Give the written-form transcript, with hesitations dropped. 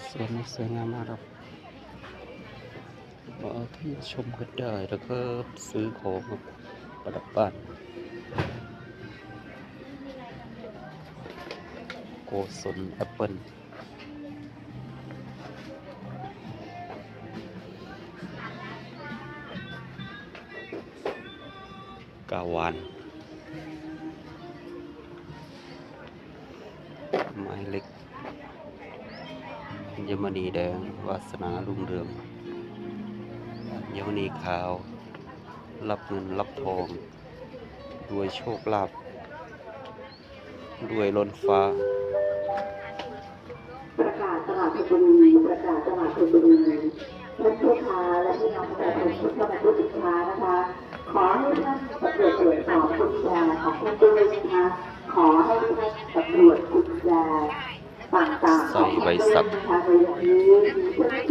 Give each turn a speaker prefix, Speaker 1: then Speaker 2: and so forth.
Speaker 1: สวนสวยงามมากครับมาที่ชมกันได้แล้วก็ซื้อของประดับบ้านโกศลแอปเปิลกาวานไม้เล็กอัญมณีแดงวาสนารุ่งเรืองอัญมณีขาวรับเงินรับทองด้วยโชคลาภด้วยล้นฟ้า
Speaker 2: ประกาศตลาดเพชรบุรีประกาศตลาดเพชรบุรีท่านผู้ค้าและพี่น้องประชาชนที่เข้ามาซื้อสินค้านะคะขอให้ท่านตำรวจตรวจสอบกุญแจของท่านด้วยนะคะขอให้ท่านตำรวจกุญแจต่างๆของท่านด้วยนะคะในวันนี้มีเจ้าหน้าที่